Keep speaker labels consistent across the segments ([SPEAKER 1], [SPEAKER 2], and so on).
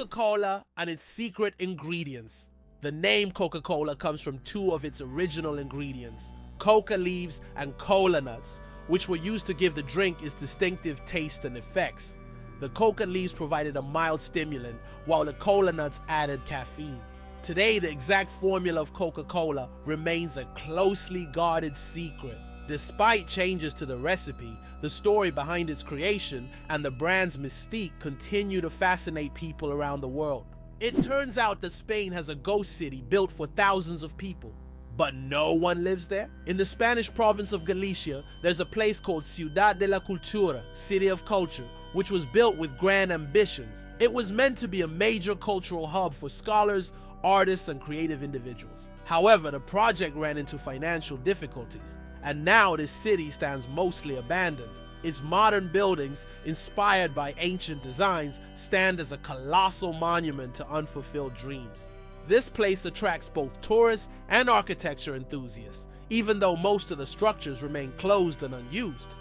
[SPEAKER 1] Coca-Cola and its secret ingredients. The name Coca-Cola comes from two of its original ingredients, coca leaves and cola nuts, which were used to give the drink its distinctive taste and effects. The coca leaves provided a mild stimulant, while the cola nuts added caffeine. Today, the exact formula of Coca-Cola remains a closely guarded secret. Despite changes to the recipe, the story behind its creation and the brand's mystique continue to fascinate people around the world. It turns out that Spain has a ghost city built for thousands of people, but no one lives there. In the Spanish province of Galicia, there's a place called Ciudad de la Cultura, City of Culture, which was built with grand ambitions. It was meant to be a major cultural hub for scholars, artists, and creative individuals. However, the project ran into financial difficulties, and now this city stands mostly abandoned. Its modern buildings, inspired by ancient designs, stand as a colossal monument to unfulfilled dreams. This place attracts both tourists and architecture enthusiasts, even though most of the structures remain closed and unused.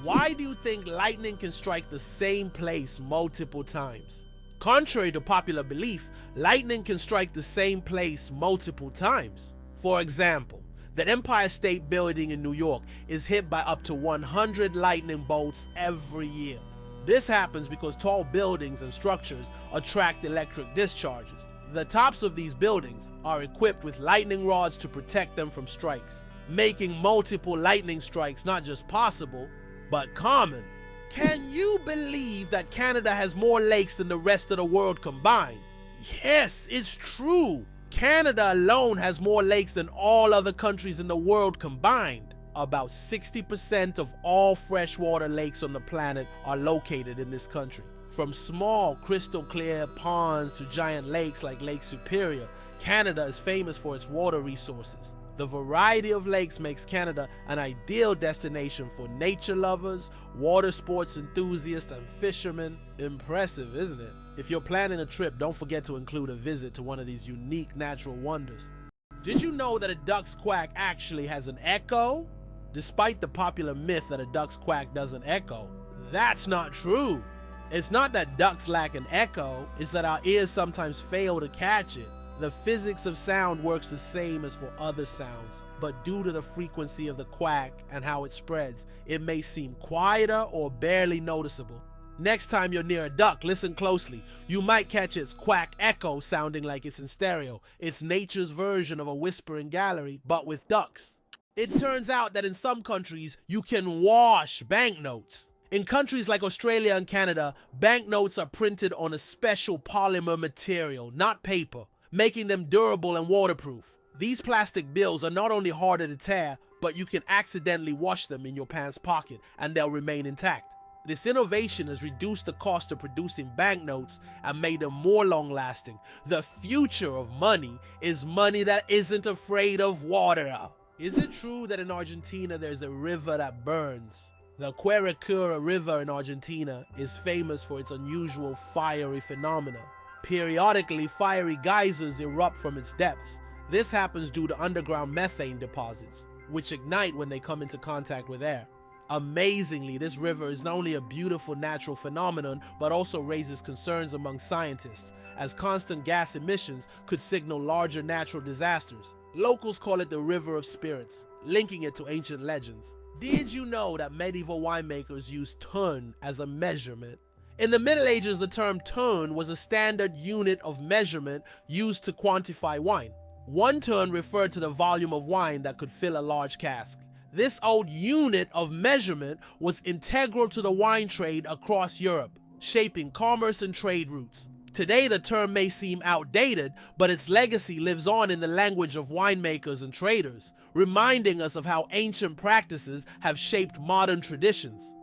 [SPEAKER 1] Why do you think lightning can strike the same place multiple times? Contrary to popular belief, lightning can strike the same place multiple times. For example, the Empire State Building in New York is hit by up to 100 lightning bolts every year. This happens because tall buildings and structures attract electric discharges. The tops of these buildings are equipped with lightning rods to protect them from strikes, making multiple lightning strikes not just possible, but common. Can you believe that Canada has more lakes than the rest of the world combined? Yes, it's true. Canada alone has more lakes than all other countries in the world combined. About 60% of all freshwater lakes on the planet are located in this country. From small, crystal clear ponds to giant lakes like Lake Superior, Canada is famous for its water resources. The variety of lakes makes Canada an ideal destination for nature lovers, water sports enthusiasts, and fishermen. Impressive, isn't it? If you're planning a trip, don't forget to include a visit to one of these unique natural wonders. Did you know that a duck's quack actually has an echo? Despite the popular myth that a duck's quack doesn't echo, that's not true. It's not that ducks lack an echo, it's that our ears sometimes fail to catch it. The physics of sound works the same as for other sounds, but due to the frequency of the quack and how it spreads, it may seem quieter or barely noticeable. Next time you're near a duck, listen closely. You might catch its quack echo sounding like it's in stereo. It's nature's version of a whispering gallery, but with ducks. It turns out that in some countries, you can wash banknotes. In countries like Australia and Canada, banknotes are printed on a special polymer material, not paper, making them durable and waterproof. These plastic bills are not only harder to tear, but you can accidentally wash them in your pants pocket and they'll remain intact. This innovation has reduced the cost of producing banknotes and made them more long-lasting. The future of money is money that isn't afraid of water. Is it true that in Argentina there's a river that burns? The Quiricura River in Argentina is famous for its unusual fiery phenomena. Periodically, fiery geysers erupt from its depths. This happens due to underground methane deposits, which ignite when they come into contact with air. Amazingly, this river is not only a beautiful natural phenomenon, but also raises concerns among scientists, as constant gas emissions could signal larger natural disasters. Locals call it the River of Spirits, linking it to ancient legends. Did you know that medieval winemakers used ton as a measurement? In the Middle Ages, the term ton was a standard unit of measurement used to quantify wine. 1 ton referred to the volume of wine that could fill a large cask. This old unit of measurement was integral to the wine trade across Europe, shaping commerce and trade routes. Today, the term may seem outdated, but its legacy lives on in the language of winemakers and traders, reminding us of how ancient practices have shaped modern traditions.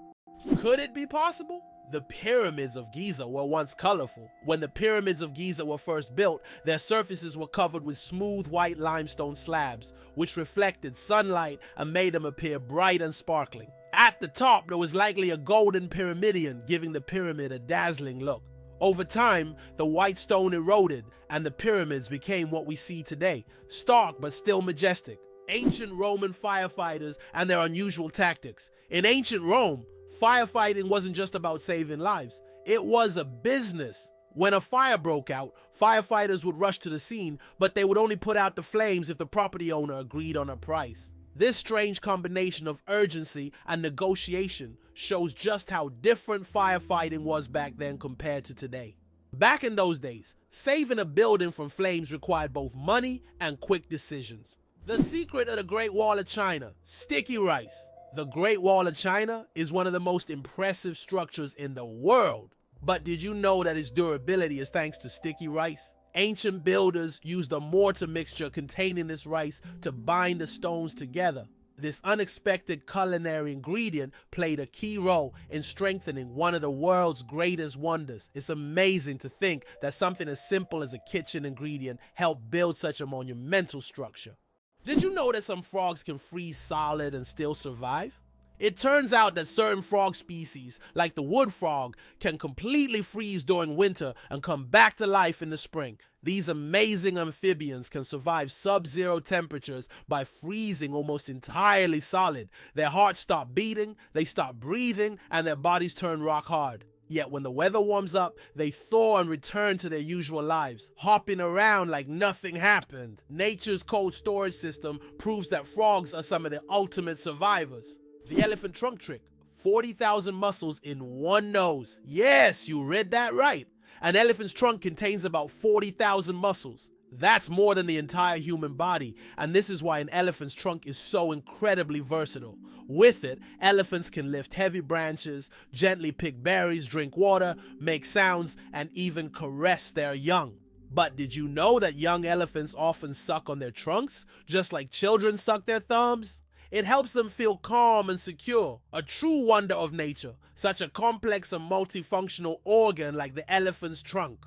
[SPEAKER 1] Could it be possible? The pyramids of Giza were once colorful. When the pyramids of Giza were first built, their surfaces were covered with smooth white limestone slabs, which reflected sunlight and made them appear bright and sparkling. At the top, there was likely a golden pyramidion, giving the pyramid a dazzling look. Over time, the white stone eroded, and the pyramids became what we see today, stark but still majestic. Ancient Roman firefighters and their unusual tactics. In ancient Rome, firefighting wasn't just about saving lives, it was a business. When a fire broke out, firefighters would rush to the scene, but they would only put out the flames if the property owner agreed on a price. This strange combination of urgency and negotiation shows just how different firefighting was back then compared to today. Back in those days, saving a building from flames required both money and quick decisions. The secret of the Great Wall of China: sticky rice. The Great Wall of China is one of the most impressive structures in the world. But did you know that its durability is thanks to sticky rice? Ancient builders used a mortar mixture containing this rice to bind the stones together. This unexpected culinary ingredient played a key role in strengthening one of the world's greatest wonders. It's amazing to think that something as simple as a kitchen ingredient helped build such a monumental structure. Did you know that some frogs can freeze solid and still survive? It turns out that certain frog species, like the wood frog, can completely freeze during winter and come back to life in the spring. These amazing amphibians can survive sub-zero temperatures by freezing almost entirely solid. Their hearts stop beating, they stop breathing, and their bodies turn rock hard. Yet when the weather warms up, they thaw and return to their usual lives, hopping around like nothing happened. Nature's cold storage system proves that frogs are some of the ultimate survivors. The elephant trunk trick: 40,000 muscles in one nose. Yes, you read that right. An elephant's trunk contains about 40,000 muscles. That's more than the entire human body, and this is why an elephant's trunk is so incredibly versatile. With it, elephants can lift heavy branches, gently pick berries, drink water, make sounds, and even caress their young. But did you know that young elephants often suck on their trunks, just like children suck their thumbs? It helps them feel calm and secure, a true wonder of nature, such a complex and multifunctional organ like the elephant's trunk.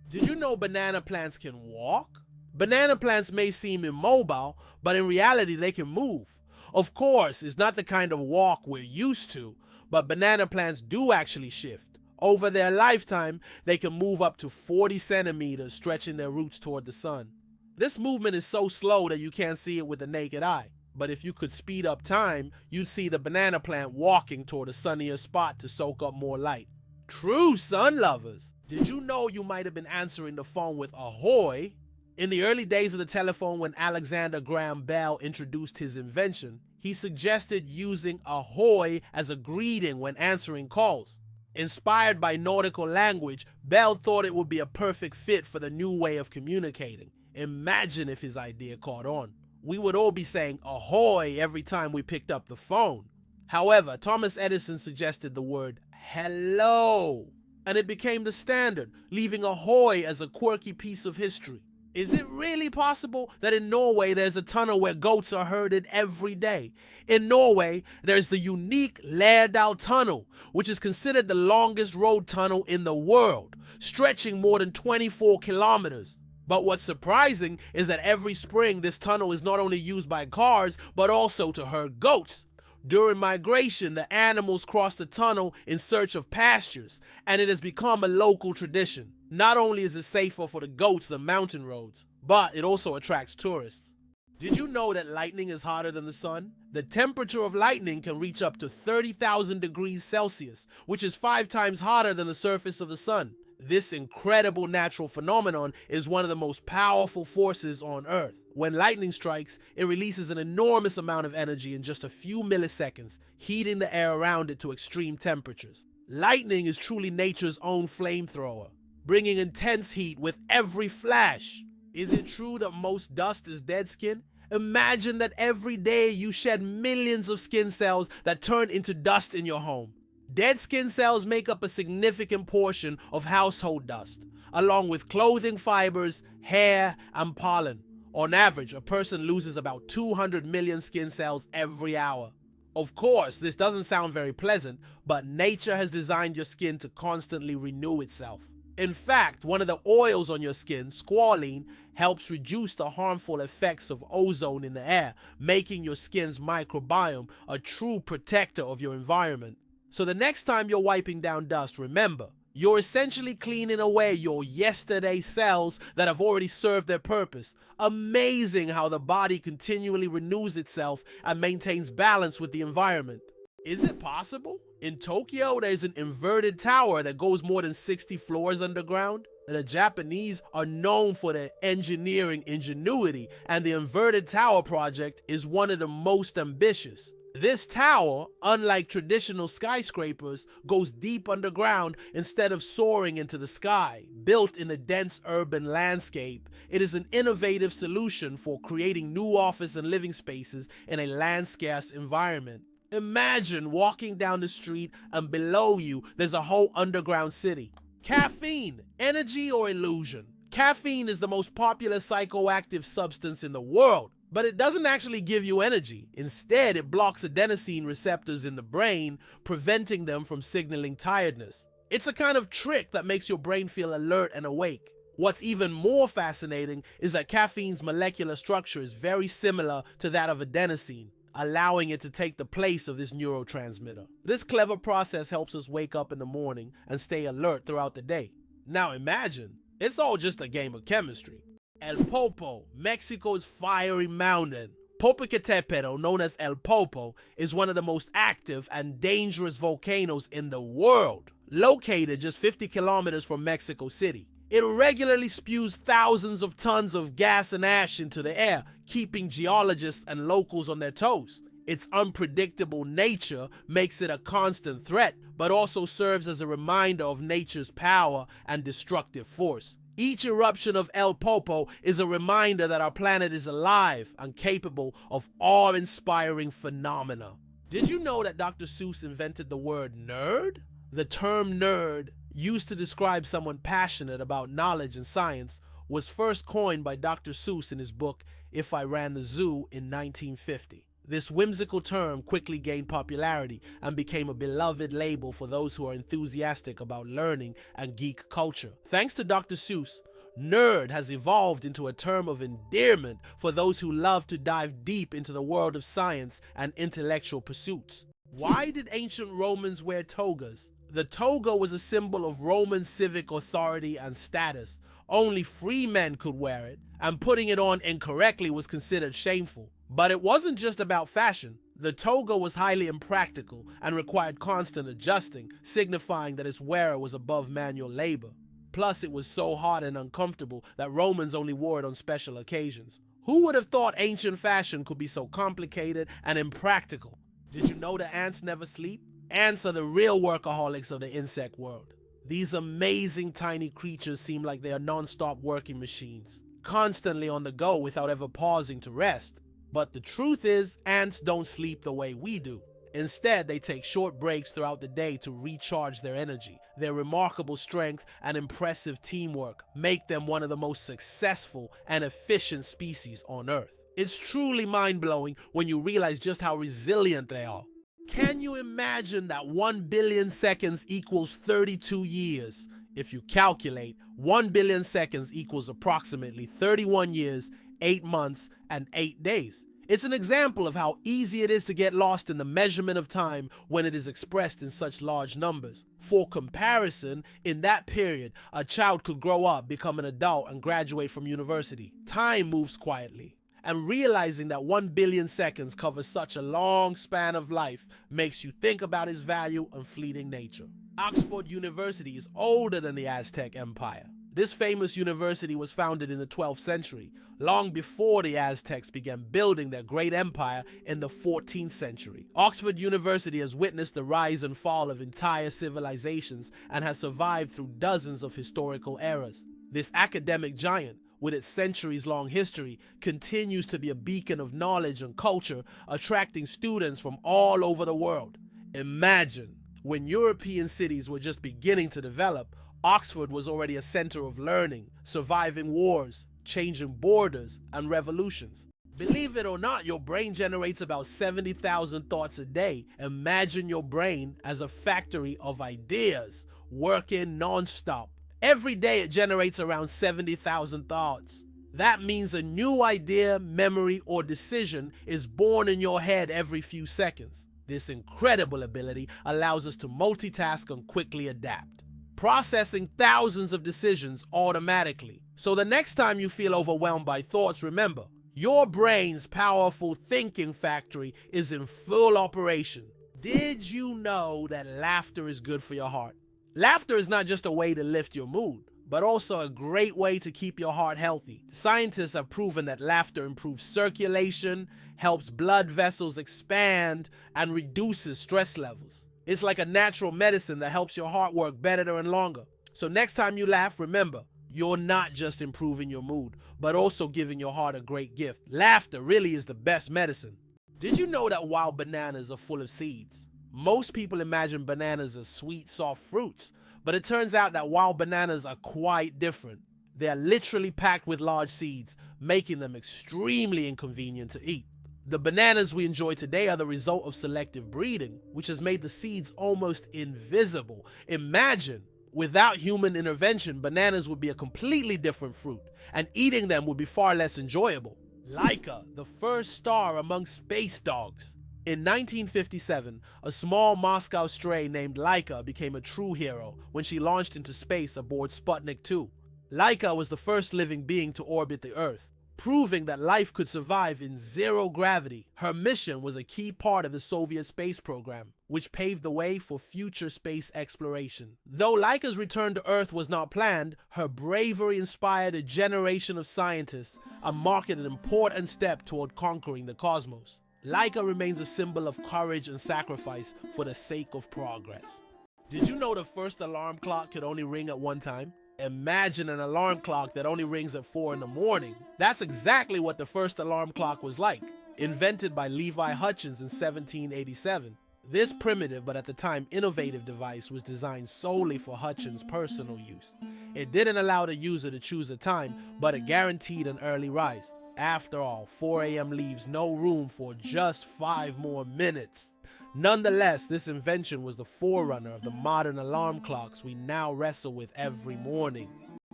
[SPEAKER 1] Did you know banana plants can walk? Banana plants may seem immobile, but in reality they can move. Of course, it's not the kind of walk we're used to, but banana plants do actually shift. Over their lifetime, they can move up to 40 centimeters, stretching their roots toward the sun. This movement is so slow that you can't see it with the naked eye. But if you could speed up time, you'd see the banana plant walking toward a sunnier spot to soak up more light. True sun lovers! Did you know you might have been answering the phone with Ahoy? In the early days of the telephone, when Alexander Graham Bell introduced his invention, he suggested using Ahoy as a greeting when answering calls. Inspired by nautical language, Bell thought it would be a perfect fit for the new way of communicating. Imagine if his idea caught on. We would all be saying ahoy every time we picked up the phone. However, Thomas Edison suggested the word hello, and it became the standard, leaving ahoy as a quirky piece of history. Is it really possible that in Norway there's a tunnel where goats are herded every day? In Norway, there's the unique Lærdal Tunnel, which is considered the longest road tunnel in the world, stretching more than 24 kilometers. But what's surprising is that every spring this tunnel is not only used by cars, but also to herd goats. During migration, the animals cross the tunnel in search of pastures, and it has become a local tradition. Not only is it safer for the goats than mountain roads, but it also attracts tourists. Did you know that lightning is hotter than the sun? The temperature of lightning can reach up to 30,000 degrees Celsius, which is 5 times hotter than the surface of the sun. This incredible natural phenomenon is one of the most powerful forces on Earth. When lightning strikes, it releases an enormous amount of energy in just a few milliseconds, heating the air around it to extreme temperatures. Lightning is truly nature's own flamethrower, bringing intense heat with every flash. Is it true that most dust is dead skin? Imagine that every day you shed millions of skin cells that turn into dust in your home. Dead skin cells make up a significant portion of household dust, along with clothing fibers, hair, and pollen. On average, a person loses about 200 million skin cells every hour. Of course, this doesn't sound very pleasant, but nature has designed your skin to constantly renew itself. In fact, one of the oils on your skin, squalene, helps reduce the harmful effects of ozone in the air, making your skin's microbiome a true protector of your environment. So the next time you're wiping down dust, remember, you're essentially cleaning away your yesterday cells that have already served their purpose. Amazing how the body continually renews itself and maintains balance with the environment. Is it possible? In Tokyo, there's an inverted tower that goes more than 60 floors underground. The Japanese are known for their engineering ingenuity, and the inverted tower project is one of the most ambitious. This tower, unlike traditional skyscrapers, goes deep underground instead of soaring into the sky. Built in a dense urban landscape, it is an innovative solution for creating new office and living spaces in a land-scarce environment. Imagine walking down the street and below you there's a whole underground city. Caffeine, energy or illusion? Caffeine is the most popular psychoactive substance in the world, but it doesn't actually give you energy. Instead, it blocks adenosine receptors in the brain, preventing them from signaling tiredness. It's a kind of trick that makes your brain feel alert and awake. What's even more fascinating is that caffeine's molecular structure is very similar to that of adenosine, allowing it to take the place of this neurotransmitter. This clever process helps us wake up in the morning and stay alert throughout the day. Now imagine, it's all just a game of chemistry. El Popo, Mexico's fiery mountain. Popocatépetl, known as El Popo, is one of the most active and dangerous volcanoes in the world. Located just 50 kilometers from Mexico City, it regularly spews thousands of tons of gas and ash into the air, keeping geologists and locals on their toes. Its unpredictable nature makes it a constant threat, but also serves as a reminder of nature's power and destructive force. Each eruption of El Popo is a reminder that our planet is alive and capable of awe-inspiring phenomena. Did you know that Dr. Seuss invented the word nerd? The term nerd, used to describe someone passionate about knowledge and science, was first coined by Dr. Seuss in his book If I Ran the Zoo in 1950. This whimsical term quickly gained popularity and became a beloved label for those who are enthusiastic about learning and geek culture. Thanks to Dr. Seuss, nerd has evolved into a term of endearment for those who love to dive deep into the world of science and intellectual pursuits. Why did ancient Romans wear togas? The toga was a symbol of Roman civic authority and status. Only free men could wear it, and putting it on incorrectly was considered shameful. But it wasn't just about fashion. The toga was highly impractical and required constant adjusting, signifying that its wearer was above manual labor. Plus, it was so hot and uncomfortable that Romans only wore it on special occasions. Who would have thought ancient fashion could be so complicated and impractical? Did you know that ants never sleep? Ants are the real workaholics of the insect world. These amazing tiny creatures seem like they are non-stop working machines, constantly on the go without ever pausing to rest. But the truth is, ants don't sleep the way we do. Instead, they take short breaks throughout the day to recharge their energy. Their remarkable strength and impressive teamwork make them one of the most successful and efficient species on Earth. It's truly mind-blowing when you realize just how resilient they are. Can you imagine that 1 billion seconds equals 32 years? If you calculate, 1 billion seconds equals approximately 31 years, 8 months, and 8 days. It's an example of how easy it is to get lost in the measurement of time when it is expressed in such large numbers. For comparison, in that period, a child could grow up, become an adult, and graduate from university. Time moves quietly. And realizing that 1 billion seconds covers such a long span of life makes you think about its value and fleeting nature. Oxford University is older than the Aztec Empire. This famous university was founded in the 12th century, long before the Aztecs began building their great empire in the 14th century. Oxford University has witnessed the rise and fall of entire civilizations and has survived through dozens of historical eras. This academic giant, with its centuries-long history, continues to be a beacon of knowledge and culture, attracting students from all over the world. Imagine, when European cities were just beginning to develop, Oxford was already a center of learning, surviving wars, changing borders, and revolutions. Believe it or not, your brain generates about 70,000 thoughts a day. Imagine your brain as a factory of ideas, working non-stop. Every day it generates around 70,000 thoughts. That means a new idea, memory, or decision is born in your head every few seconds. This incredible ability allows us to multitask and quickly adapt, processing thousands of decisions automatically. So the next time you feel overwhelmed by thoughts, remember, your brain's powerful thinking factory is in full operation. Did you know that laughter is good for your heart? Laughter is not just a way to lift your mood, but also a great way to keep your heart healthy. Scientists have proven that laughter improves circulation, helps blood vessels expand, and reduces stress levels. It's like a natural medicine that helps your heart work better and longer. So next time you laugh, remember, you're not just improving your mood, but also giving your heart a great gift. Laughter really is the best medicine. Did you know that wild bananas are full of seeds? Most people imagine bananas as sweet, soft fruits, but it turns out that wild bananas are quite different. They are literally packed with large seeds, making them extremely inconvenient to eat. The bananas we enjoy today are the result of selective breeding, which has made the seeds almost invisible. Imagine, without human intervention, bananas would be a completely different fruit, and eating them would be far less enjoyable. Laika, the first star among space dogs. In 1957, a small Moscow stray named Laika became a true hero when she launched into space aboard Sputnik 2. Laika was the first living being to orbit the Earth, proving that life could survive in zero gravity. Her mission was a key part of the Soviet space program, which paved the way for future space exploration. Though Laika's return to Earth was not planned, her bravery inspired a generation of scientists and marked an important step toward conquering the cosmos. Laika remains a symbol of courage and sacrifice for the sake of progress. Did you know the first alarm clock could only ring at one time? Imagine an alarm clock that only rings at 4 in the morning. That's exactly what the first alarm clock was like, invented by Levi Hutchins in 1787. This primitive but at the time innovative device was designed solely for Hutchins' personal use. It didn't allow the user to choose a time, but it guaranteed an early rise. After all, 4 a.m. leaves no room for just 5 more minutes. Nonetheless, this invention was the forerunner of the modern alarm clocks we now wrestle with every morning.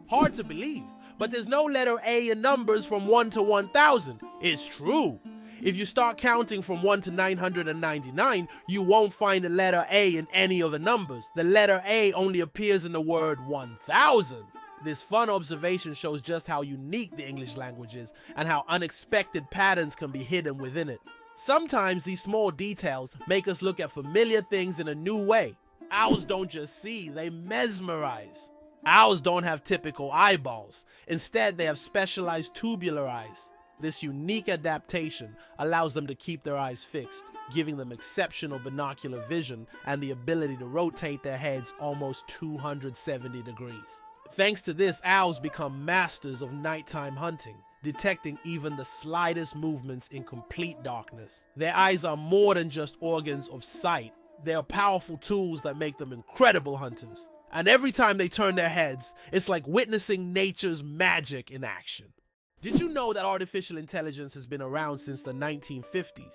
[SPEAKER 1] Hard to believe, but there's no letter A in numbers from 1 to 1000. It's true. If you start counting from 1 to 999, you won't find the letter A in any of the numbers. The letter A only appears in the word 1000. This fun observation shows just how unique the English language is and how unexpected patterns can be hidden within it. Sometimes these small details make us look at familiar things in a new way. Owls don't just see, they mesmerize. Owls don't have typical eyeballs. Instead, they have specialized tubular eyes. This unique adaptation allows them to keep their eyes fixed, giving them exceptional binocular vision and the ability to rotate their heads almost 270 degrees. Thanks to this, owls become masters of nighttime hunting, detecting even the slightest movements in complete darkness. Their eyes are more than just organs of sight. They are powerful tools that make them incredible hunters. And every time they turn their heads, it's like witnessing nature's magic in action. Did you know that artificial intelligence has been around since the 1950s?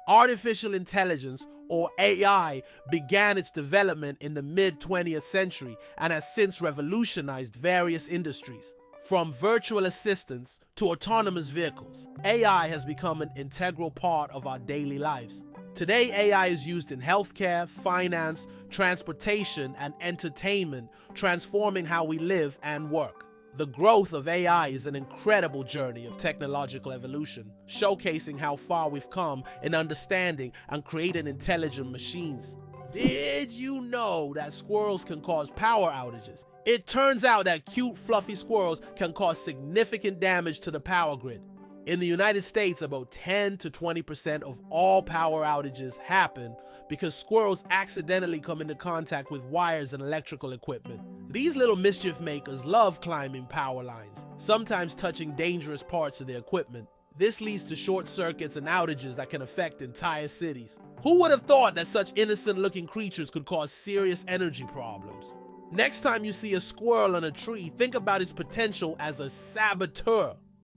[SPEAKER 1] Artificial intelligence, or AI, began its development in the mid-20th century and has since revolutionized various industries. From virtual assistants to autonomous vehicles, AI has become an integral part of our daily lives. Today, AI is used in healthcare, finance, transportation, and entertainment, transforming how we live and work. The growth of AI is an incredible journey of technological evolution, showcasing how far we've come in understanding and creating intelligent machines. Did you know that squirrels can cause power outages? It turns out that cute, fluffy squirrels can cause significant damage to the power grid. In the United States, about 10 to 20% of all power outages happen because squirrels accidentally come into contact with wires and electrical equipment. These little mischief makers love climbing power lines, sometimes touching dangerous parts of their equipment. This leads to short circuits and outages that can affect entire cities. Who would have thought that such innocent-looking creatures could cause serious energy problems? Next time you see a squirrel on a tree, think about its potential as a saboteur.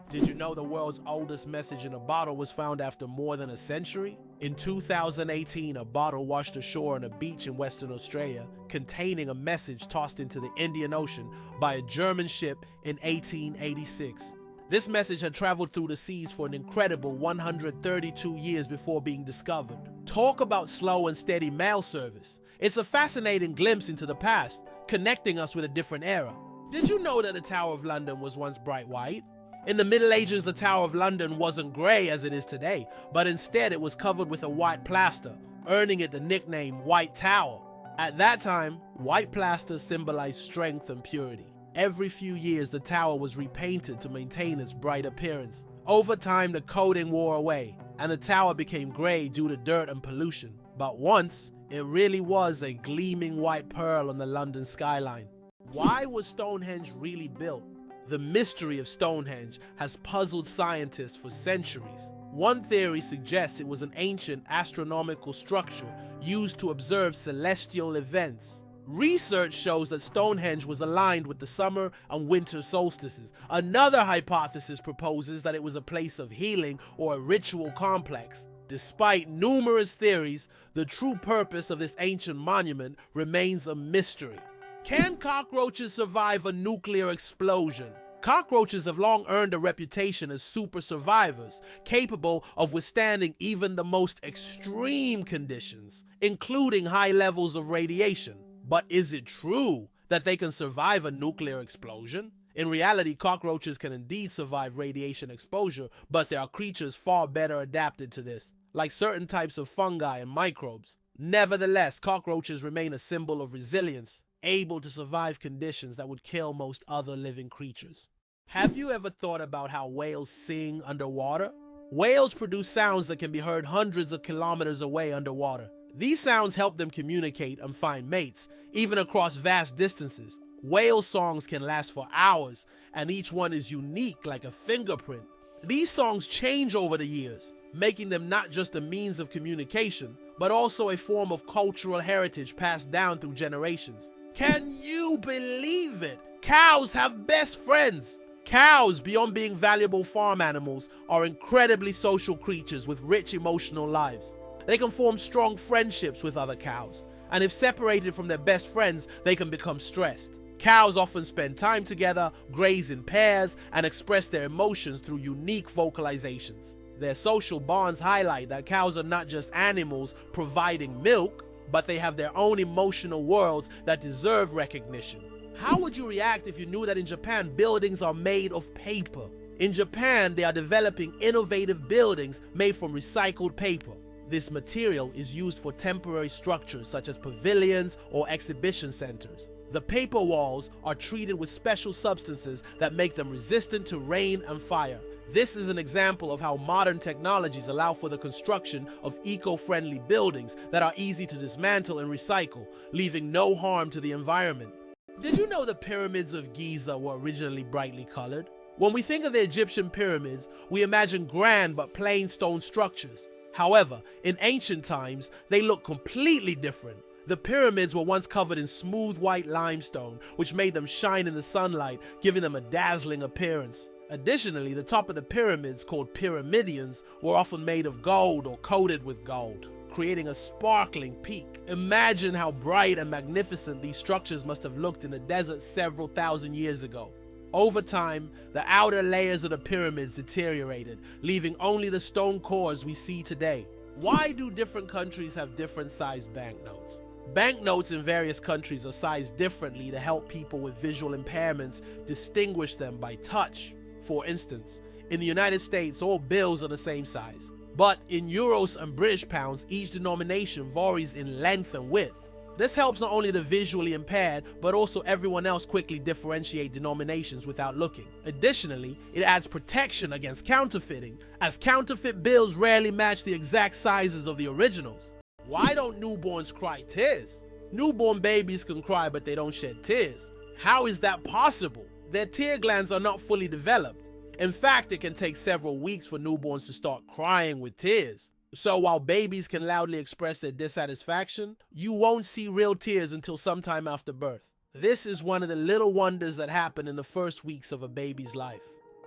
[SPEAKER 1] Did you know the world's oldest message in a bottle was found after more than a century? In 2018, a bottle washed ashore on a beach in Western Australia, containing a message tossed into the Indian Ocean by a German ship in 1886. This message had traveled through the seas for an incredible 132 years before being discovered. Talk about slow and steady mail service. It's a fascinating glimpse into the past, connecting us with a different era. Did you know that the Tower of London was once bright white? In the Middle Ages, the Tower of London wasn't grey as it is today, but instead it was covered with a white plaster, earning it the nickname White Tower. At that time, white plaster symbolized strength and purity. Every few years, the tower was repainted to maintain its bright appearance. Over time, the coating wore away, and the tower became gray due to dirt and pollution. But once, it really was a gleaming white pearl on the London skyline. Why was Stonehenge really built? The mystery of Stonehenge has puzzled scientists for centuries. One theory suggests it was an ancient astronomical structure used to observe celestial events. Research shows that Stonehenge was aligned with the summer and winter solstices. Another hypothesis proposes that it was a place of healing or a ritual complex. Despite numerous theories, the true purpose of this ancient monument remains a mystery. Can cockroaches survive a nuclear explosion? Cockroaches have long earned a reputation as super survivors, capable of withstanding even the most extreme conditions, including high levels of radiation. But is it true that they can survive a nuclear explosion? In reality, cockroaches can indeed survive radiation exposure, but there are creatures far better adapted to this, like certain types of fungi and microbes. Nevertheless, cockroaches remain a symbol of resilience, able to survive conditions that would kill most other living creatures. Have you ever thought about how whales sing underwater? Whales produce sounds that can be heard hundreds of kilometers away underwater. These sounds help them communicate and find mates, even across vast distances. Whale songs can last for hours, and each one is unique like a fingerprint. These songs change over the years, making them not just a means of communication, but also a form of cultural heritage passed down through generations. Can you believe it? Cows have best friends! Cows, beyond being valuable farm animals, are incredibly social creatures with rich emotional lives. They can form strong friendships with other cows, and if separated from their best friends, they can become stressed. Cows often spend time together, graze in pairs, and express their emotions through unique vocalizations. Their social bonds highlight that cows are not just animals providing milk, but they have their own emotional worlds that deserve recognition. How would you react if you knew that in Japan, buildings are made of paper? In Japan, they are developing innovative buildings made from recycled paper. This material is used for temporary structures such as pavilions or exhibition centers. The paper walls are treated with special substances that make them resistant to rain and fire. This is an example of how modern technologies allow for the construction of eco-friendly buildings that are easy to dismantle and recycle, leaving no harm to the environment. Did you know the pyramids of Giza were originally brightly colored? When we think of the Egyptian pyramids, we imagine grand but plain stone structures. However, in ancient times, they look completely different. The pyramids were once covered in smooth white limestone, which made them shine in the sunlight, giving them a dazzling appearance. Additionally, the top of the pyramids, called pyramidions, were often made of gold or coated with gold, creating a sparkling peak. Imagine how bright and magnificent these structures must have looked in the desert several thousand years ago. Over time, the outer layers of the pyramids deteriorated, leaving only the stone cores we see today. Why do different countries have different sized banknotes? Banknotes in various countries are sized differently to help people with visual impairments distinguish them by touch. For instance, in the United States, all bills are the same size. But in euros and British pounds, each denomination varies in length and width. This helps not only the visually impaired, but also everyone else quickly differentiate denominations without looking. Additionally, it adds protection against counterfeiting, as counterfeit bills rarely match the exact sizes of the originals. Why don't newborns cry tears? Newborn babies can cry, but they don't shed tears. How is that possible? Their tear glands are not fully developed. In fact, it can take several weeks for newborns to start crying with tears. So while babies can loudly express their dissatisfaction, you won't see real tears until sometime after birth. This is one of the little wonders that happen in the first weeks of a baby's life.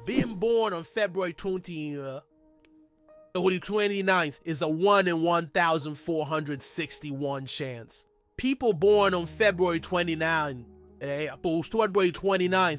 [SPEAKER 1] Being born on February 29th is a 1 in 1,461 chance. People born on February 29th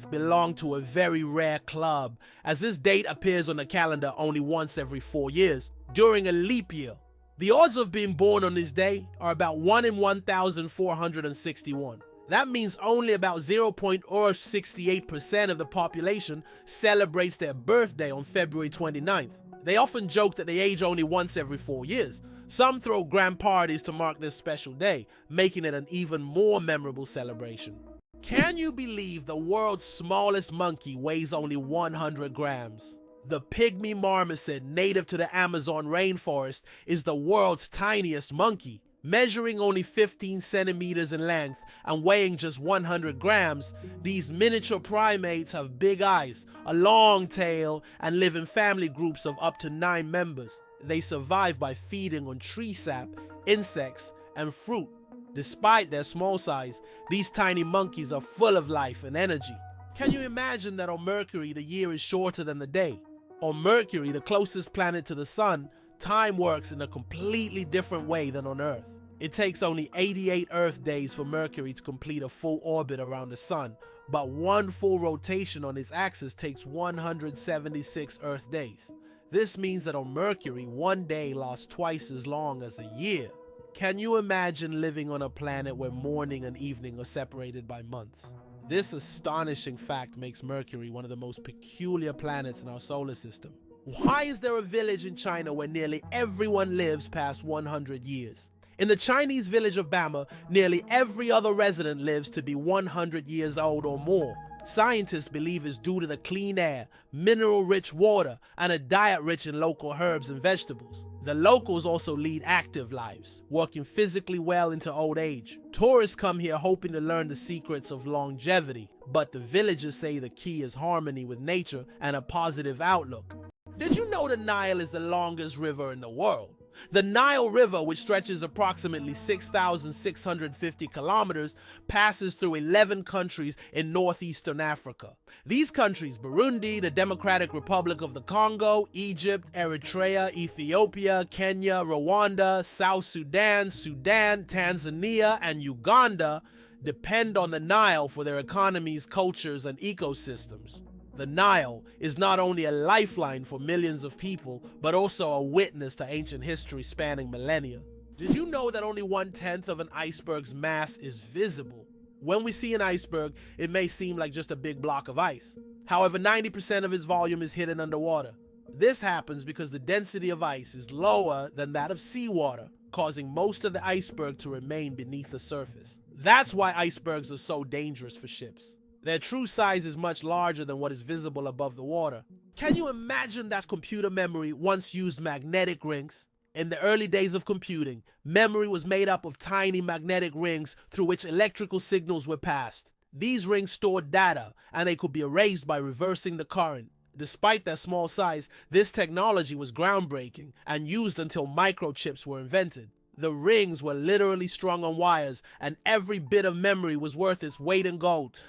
[SPEAKER 1] belong to a very rare club, as this date appears on the calendar only once every 4 years, during a leap year. The odds of being born on this day are about 1 in 1,461. That means only about 0.068% of the population celebrates their birthday on February 29th. They often joke that they age only once every 4 years. Some throw grand parties to mark this special day, making it an even more memorable celebration. Can you believe the world's smallest monkey weighs only 100 grams? The pygmy marmoset, native to the Amazon rainforest, is the world's tiniest monkey. Measuring only 15 centimeters in length and weighing just 100 grams, these miniature primates have big eyes, a long tail, and live in family groups of up to 9 members. They survive by feeding on tree sap, insects, and fruit. Despite their small size, these tiny monkeys are full of life and energy. Can you imagine that on Mercury the year is shorter than the day? On Mercury, the closest planet to the sun, time works in a completely different way than on Earth. It takes only 88 Earth days for Mercury to complete a full orbit around the sun, but one full rotation on its axis takes 176 Earth days. This means that on Mercury, one day lasts twice as long as a year. Can you imagine living on a planet where morning and evening are separated by months? This astonishing fact makes Mercury one of the most peculiar planets in our solar system. Why is there a village in China where nearly everyone lives past 100 years? In the Chinese village of Bama, nearly every other resident lives to be 100 years old or more. Scientists believe it's due to the clean air, mineral-rich water, and a diet rich in local herbs and vegetables. The locals also lead active lives, working physically well into old age. Tourists come here hoping to learn the secrets of longevity, but the villagers say the key is harmony with nature and a positive outlook. Did you know the Nile is the longest river in the world? The Nile River, which stretches approximately 6,650 kilometers, passes through 11 countries in northeastern Africa. These countries, Burundi, the Democratic Republic of the Congo, Egypt, Eritrea, Ethiopia, Kenya, Rwanda, South Sudan, Tanzania, and Uganda, depend on the Nile for their economies, cultures, and ecosystems. The Nile is not only a lifeline for millions of people, but also a witness to ancient history spanning millennia. Did you know that only 1/10 of an iceberg's mass is visible? When we see an iceberg, it may seem like just a big block of ice. However, 90% of its volume is hidden underwater. This happens because the density of ice is lower than that of seawater, causing most of the iceberg to remain beneath the surface. That's why icebergs are so dangerous for ships. Their true size is much larger than what is visible above the water. Can you imagine that computer memory once used magnetic rings? In the early days of computing, memory was made up of tiny magnetic rings through which electrical signals were passed. These rings stored data, and they could be erased by reversing the current. Despite their small size, this technology was groundbreaking and used until microchips were invented. The rings were literally strung on wires, and every bit of memory was worth its weight in gold.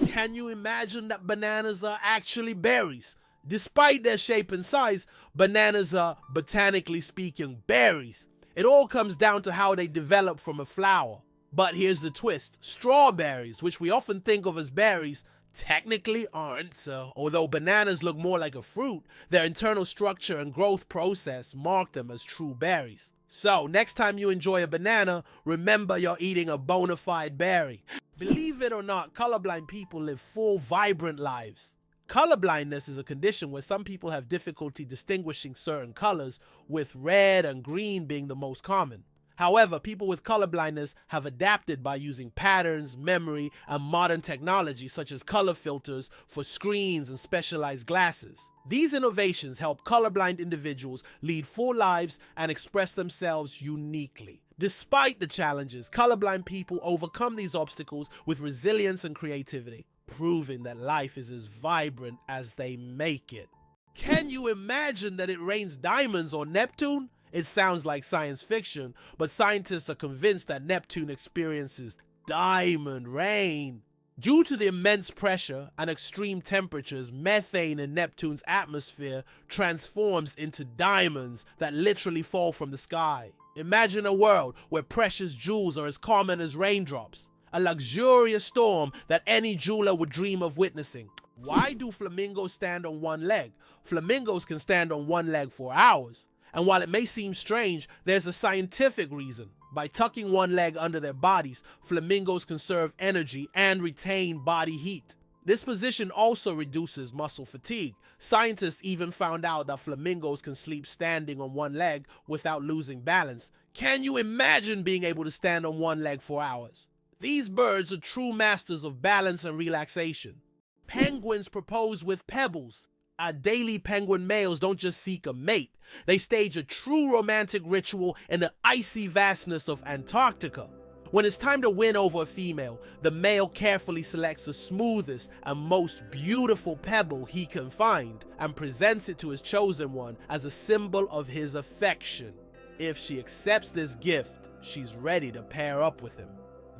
[SPEAKER 1] Can you imagine that bananas are actually berries? Despite their shape and size, bananas are, botanically speaking, berries. It all comes down to how they develop from a flower. But here's the twist. Strawberries, which we often think of as berries, technically aren't. Although bananas look more like a fruit, their internal structure and growth process mark them as true berries. So, next time you enjoy a banana, remember you're eating a bona fide berry. Believe it or not, colorblind people live full, vibrant lives. Colorblindness is a condition where some people have difficulty distinguishing certain colors, with red and green being the most common. However, people with colorblindness have adapted by using patterns, memory, and modern technology such as color filters for screens and specialized glasses. These innovations help colorblind individuals lead full lives and express themselves uniquely. Despite the challenges, colorblind people overcome these obstacles with resilience and creativity, proving that life is as vibrant as they make it. Can you imagine that it rains diamonds on Neptune? It sounds like science fiction, but scientists are convinced that Neptune experiences diamond rain. Due to the immense pressure and extreme temperatures, methane in Neptune's atmosphere transforms into diamonds that literally fall from the sky. Imagine a world where precious jewels are as common as raindrops. A luxurious storm that any jeweler would dream of witnessing. Why do flamingos stand on one leg? Flamingos can stand on one leg for hours. And while it may seem strange, there's a scientific reason. By tucking one leg under their bodies, flamingos conserve energy and retain body heat. This position also reduces muscle fatigue. Scientists even found out that flamingos can sleep standing on one leg without losing balance. Can you imagine being able to stand on one leg for hours? These birds are true masters of balance and relaxation. Penguins propose with pebbles. Adelie penguin males don't just seek a mate, they stage a true romantic ritual in the icy vastness of Antarctica. When it's time to win over a female, the male carefully selects the smoothest and most beautiful pebble he can find and presents it to his chosen one as a symbol of his affection. If she accepts this gift, she's ready to pair up with him.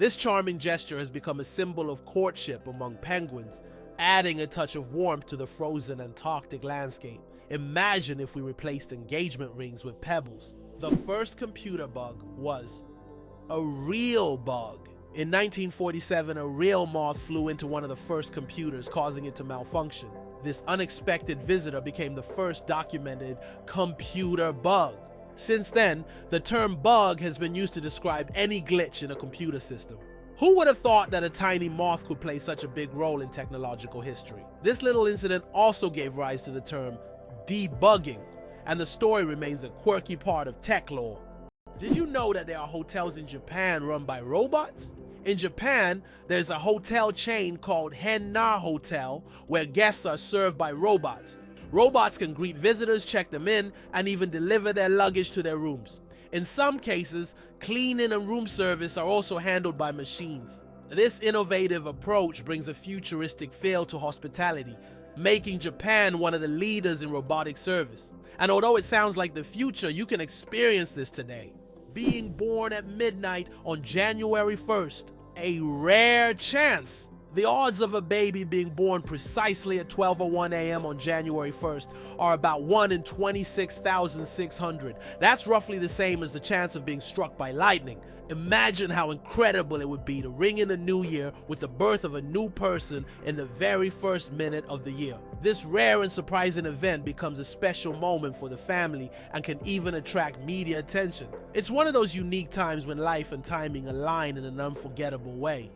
[SPEAKER 1] This charming gesture has become a symbol of courtship among penguins, adding a touch of warmth to the frozen Antarctic landscape. Imagine if we replaced engagement rings with pebbles. The first computer bug was a real bug. In 1947, a real moth flew into one of the first computers, causing it to malfunction. This unexpected visitor became the first documented computer bug. Since then, the term bug has been used to describe any glitch in a computer system. Who would have thought that a tiny moth could play such a big role in technological history? This little incident also gave rise to the term debugging, and the story remains a quirky part of tech lore. Did you know that there are hotels in Japan run by robots? In Japan, there's a hotel chain called Henna Hotel where guests are served by robots. Robots can greet visitors, check them in, and even deliver their luggage to their rooms. In some cases, cleaning and room service are also handled by machines. This innovative approach brings a futuristic feel to hospitality, making Japan one of the leaders in robotic service. And although it sounds like the future, you can experience this today. Being born at midnight on January 1st, a rare chance. The odds of a baby being born precisely at 12:01 a.m. on January 1st are about 1 in 26,600. That's roughly the same as the chance of being struck by lightning. Imagine how incredible it would be to ring in the new year with the birth of a new person in the very first minute of the year. This rare and surprising event becomes a special moment for the family and can even attract media attention. It's one of those unique times when life and timing align in an unforgettable way.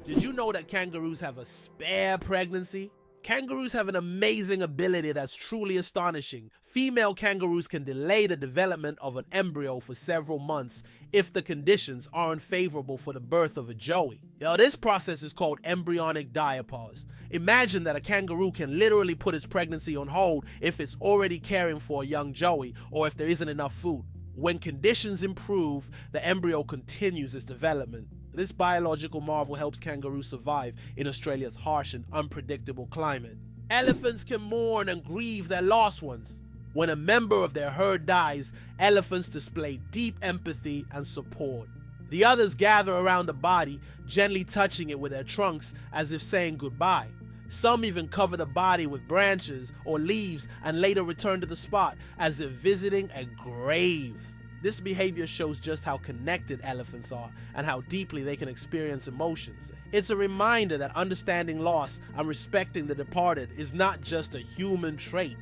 [SPEAKER 1] Did you know that kangaroos have a spare pregnancy? Kangaroos have an amazing ability that's truly astonishing. Female kangaroos can delay the development of an embryo for several months if the conditions aren't favorable for the birth of a joey. Now, this process is called embryonic diapause. Imagine that a kangaroo can literally put its pregnancy on hold if it's already caring for a young joey or if there isn't enough food. When conditions improve, the embryo continues its development. This biological marvel helps kangaroos survive in Australia's harsh and unpredictable climate. Elephants can mourn and grieve their lost ones. When a member of their herd dies, elephants display deep empathy and support. The others gather around the body, gently touching it with their trunks as if saying goodbye. Some even cover the body with branches or leaves and later return to the spot as if visiting a grave. This behavior shows just how connected elephants are and how deeply they can experience emotions. It's a reminder that understanding loss and respecting the departed is not just a human trait.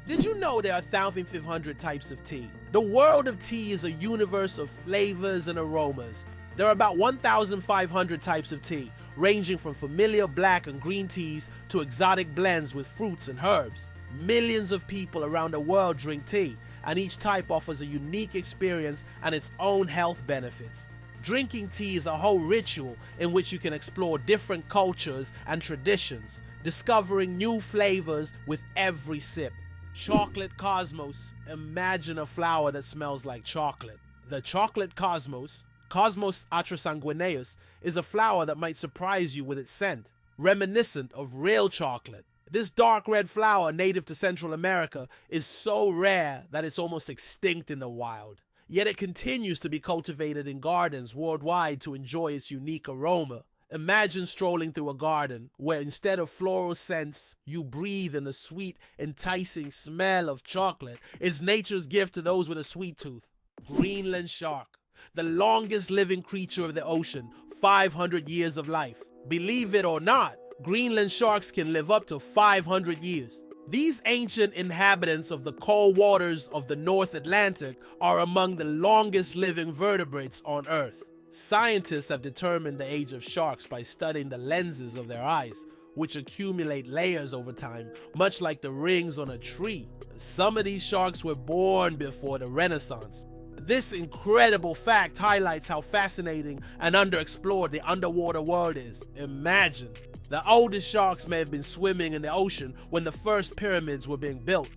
[SPEAKER 1] Did you know there are 1,500 types of tea? The world of tea is a universe of flavors and aromas. There are about 1,500 types of tea, ranging from familiar black and green teas to exotic blends with fruits and herbs. Millions of people around the world drink tea, and each type offers a unique experience and its own health benefits. Drinking tea is a whole ritual in which you can explore different cultures and traditions, discovering new flavors with every sip. Chocolate cosmos. Imagine a flower that smells like chocolate. The chocolate cosmos, Cosmos atrasanguineus, is a flower that might surprise you with its scent, reminiscent of real chocolate. This dark red flower, native to Central America, is so rare that it's almost extinct in the wild. Yet it continues to be cultivated in gardens worldwide to enjoy its unique aroma. Imagine strolling through a garden where instead of floral scents, you breathe in the sweet, enticing smell of chocolate. It's nature's gift to those with a sweet tooth. Greenland shark, the longest living creature of the ocean, 500 years of life. Believe it or not, Greenland sharks can live up to 500 years. These ancient inhabitants of the cold waters of the North Atlantic are among the longest living vertebrates on Earth. Scientists have determined the age of sharks by studying the lenses of their eyes, which accumulate layers over time, much like the rings on a tree. Some of these sharks were born before the Renaissance. This incredible fact highlights how fascinating and underexplored the underwater world is. Imagine, the oldest sharks may have been swimming in the ocean when the first pyramids were being built.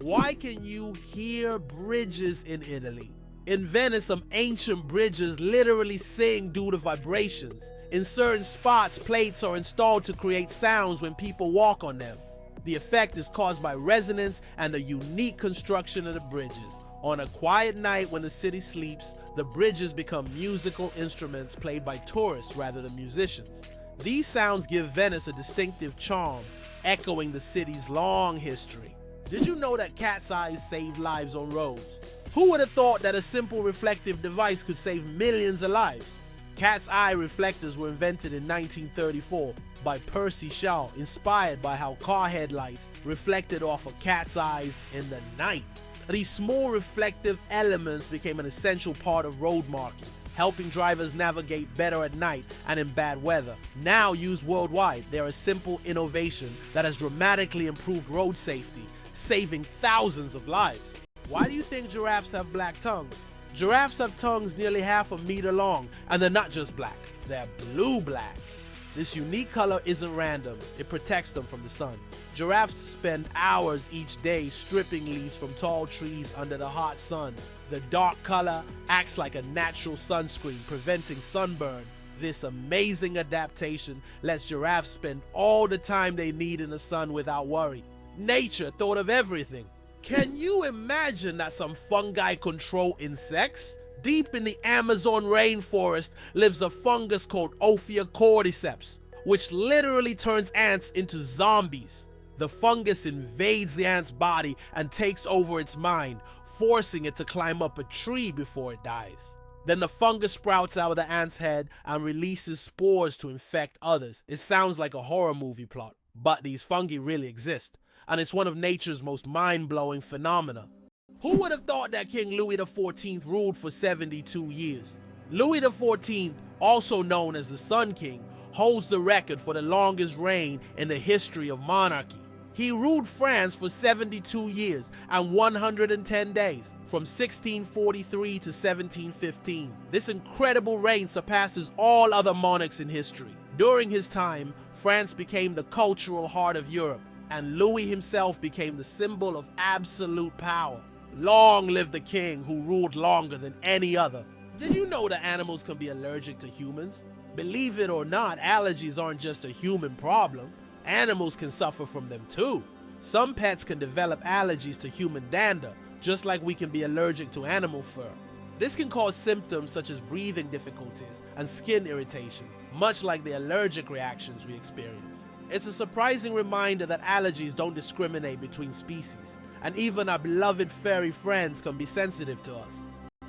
[SPEAKER 1] Why can you hear bridges in Italy? In Venice, some ancient bridges literally sing due to vibrations. In certain spots, plates are installed to create sounds when people walk on them. The effect is caused by resonance and the unique construction of the bridges. On a quiet night when the city sleeps, the bridges become musical instruments played by tourists rather than musicians. These sounds give Venice a distinctive charm, echoing the city's long history. Did you know that cat's eyes save lives on roads? Who would have thought that a simple reflective device could save millions of lives? Cat's eye reflectors were invented in 1934 by Percy Shaw, inspired by how car headlights reflected off of cat's eyes in the night. These small reflective elements became an essential part of road markings, helping drivers navigate better at night and in bad weather. Now used worldwide, they are a simple innovation that has dramatically improved road safety, saving thousands of lives. Why do you think giraffes have black tongues? Giraffes have tongues nearly half a meter long, and they're not just black, they're blue-black. This unique color isn't random, it protects them from the sun. Giraffes spend hours each day stripping leaves from tall trees under the hot sun. The dark color acts like a natural sunscreen, preventing sunburn. This amazing adaptation lets giraffes spend all the time they need in the sun without worry. Nature thought of everything. Can you imagine that some fungi control insects? Deep in the Amazon rainforest lives a fungus called Ophiocordyceps, which literally turns ants into zombies. The fungus invades the ant's body and takes over its mind, forcing it to climb up a tree before it dies. Then the fungus sprouts out of the ant's head and releases spores to infect others. It sounds like a horror movie plot, but these fungi really exist, and it's one of nature's most mind-blowing phenomena. Who would have thought that King Louis XIV ruled for 72 years? Louis XIV, also known as the Sun King, holds the record for the longest reign in the history of monarchy. He ruled France for 72 years and 110 days, from 1643 to 1715. This incredible reign surpasses all other monarchs in history. During his time, France became the cultural heart of Europe, and Louis himself became the symbol of absolute power. Long live the king who ruled longer than any other. Did you know that animals can be allergic to humans? Believe it or not, allergies aren't just a human problem. Animals can suffer from them too. Some pets can develop allergies to human dander, just like we can be allergic to animal fur. This can cause symptoms such as breathing difficulties and skin irritation, much like the allergic reactions we experience. It's a surprising reminder that allergies don't discriminate between species, and even our beloved furry friends can be sensitive to us.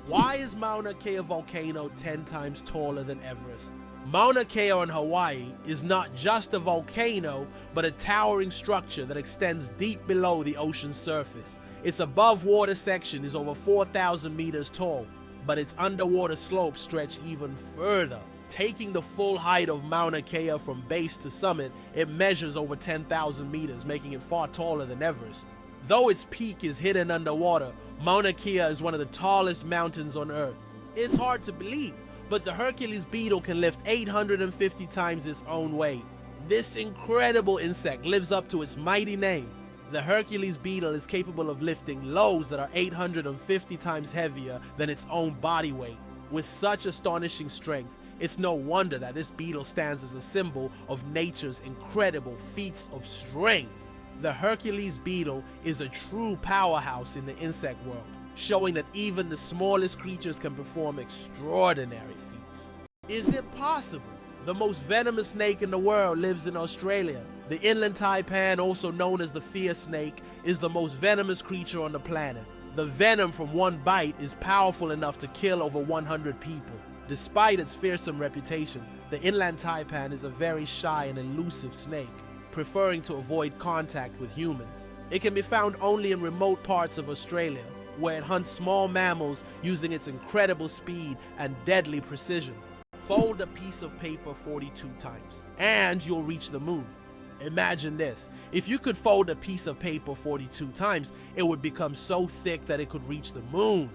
[SPEAKER 1] Why is Mauna Kea volcano 10 times taller than Everest? Mauna Kea in Hawaii is not just a volcano, but a towering structure that extends deep below the ocean's surface. Its above water section is over 4,000 meters tall, but its underwater slopes stretch even further. Taking the full height of Mauna Kea from base to summit, it measures over 10,000 meters, making it far taller than Everest. Though its peak is hidden underwater, Mauna Kea is one of the tallest mountains on Earth. It's hard to believe, but the Hercules beetle can lift 850 times its own weight. This incredible insect lives up to its mighty name. The Hercules beetle is capable of lifting loads that are 850 times heavier than its own body weight. With such astonishing strength, it's no wonder that this beetle stands as a symbol of nature's incredible feats of strength. The Hercules beetle is a true powerhouse in the insect world, showing that even the smallest creatures can perform extraordinary feats. Is it possible? The most venomous snake in the world lives in Australia. The inland taipan, also known as the fear snake, is the most venomous creature on the planet. The venom from one bite is powerful enough to kill over 100 people. Despite its fearsome reputation, the inland taipan is a very shy and elusive snake, preferring to avoid contact with humans. It can be found only in remote parts of Australia, where it hunts small mammals using its incredible speed and deadly precision. Fold a piece of paper 42 times, and you'll reach the moon. Imagine this: if you could fold a piece of paper 42 times, it would become so thick that it could reach the moon.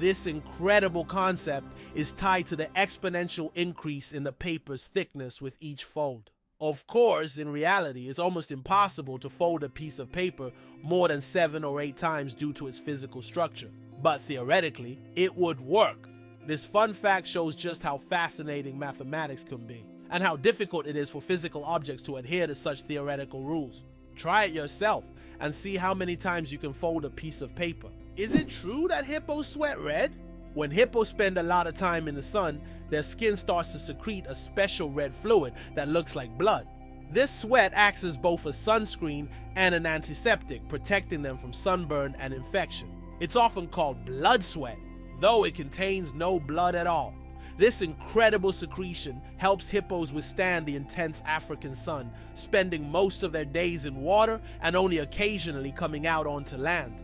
[SPEAKER 1] This incredible concept is tied to the exponential increase in the paper's thickness with each fold. Of course, in reality, it's almost impossible to fold a piece of paper more than 7 or 8 times due to its physical structure. But theoretically, it would work. This fun fact shows just how fascinating mathematics can be, and how difficult it is for physical objects to adhere to such theoretical rules. Try it yourself and see how many times you can fold a piece of paper. Is it true that hippos sweat red? When hippos spend a lot of time in the sun, their skin starts to secrete a special red fluid that looks like blood. This sweat acts as both a sunscreen and an antiseptic, protecting them from sunburn and infection. It's often called blood sweat, though it contains no blood at all. This incredible secretion helps hippos withstand the intense African sun, spending most of their days in water and only occasionally coming out onto land.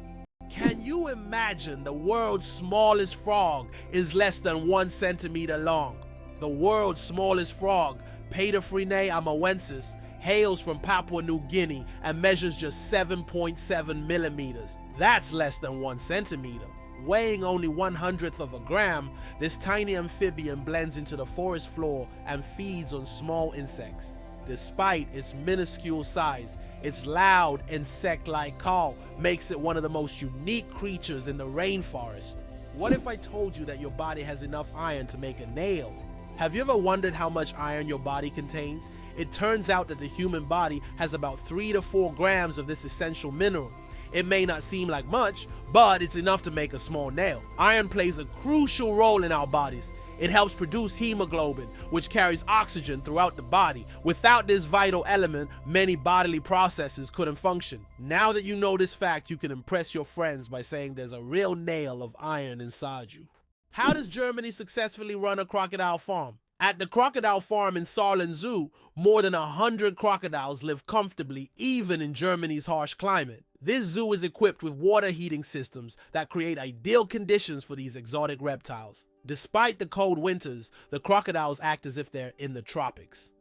[SPEAKER 1] Can you imagine the world's smallest frog is less than 1 centimeter long? The world's smallest frog, Paedophrinae amawensis, hails from Papua New Guinea and measures just 7.7 millimeters. That's less than 1 centimeter. Weighing only 1/100th of a gram, this tiny amphibian blends into the forest floor and feeds on small insects. Despite its minuscule size, its loud insect-like call makes it one of the most unique creatures in the rainforest. What if I told you that your body has enough iron to make a nail? Have you ever wondered how much iron your body contains? It turns out that the human body has about 3 to 4 grams of this essential mineral. It may not seem like much, but it's enough to make a small nail. Iron plays a crucial role in our bodies. It helps produce hemoglobin, which carries oxygen throughout the body. Without this vital element, many bodily processes couldn't function. Now that you know this fact, you can impress your friends by saying there's a real nail of iron inside you. How does Germany successfully run a crocodile farm? At the crocodile farm in Saarland Zoo, more than 100 crocodiles live comfortably even in Germany's harsh climate. This zoo is equipped with water heating systems that create ideal conditions for these exotic reptiles. Despite the cold winters, the crocodiles act as if they're in the tropics.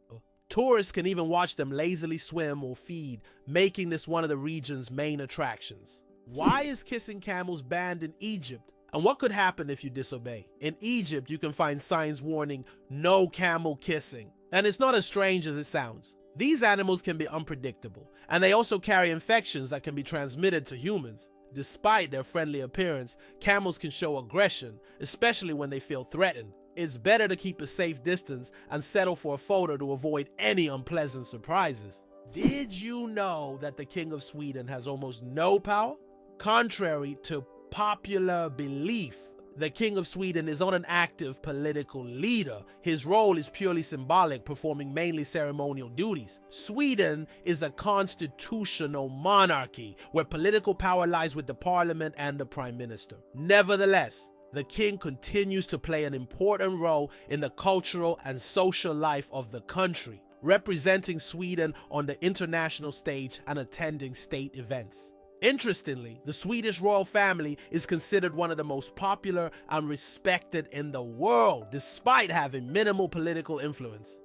[SPEAKER 1] Tourists can even watch them lazily swim or feed, making this one of the region's main attractions. Why is kissing camels banned in Egypt? And what could happen if you disobey? In Egypt, you can find signs warning, "No camel kissing." And it's not as strange as it sounds. These animals can be unpredictable, and they also carry infections that can be transmitted to humans. Despite their friendly appearance, camels can show aggression, especially when they feel threatened. It's better to keep a safe distance and settle for a photo to avoid any unpleasant surprises. Did you know that the King of Sweden has almost no power? Contrary to popular belief, the King of Sweden is not an active political leader. His role is purely symbolic, performing mainly ceremonial duties. Sweden is a constitutional monarchy where political power lies with the parliament and the prime minister. Nevertheless, the king continues to play an important role in the cultural and social life of the country, representing Sweden on the international stage and attending state events. Interestingly, the Swedish royal family is considered one of the most popular and respected in the world, despite having minimal political influence.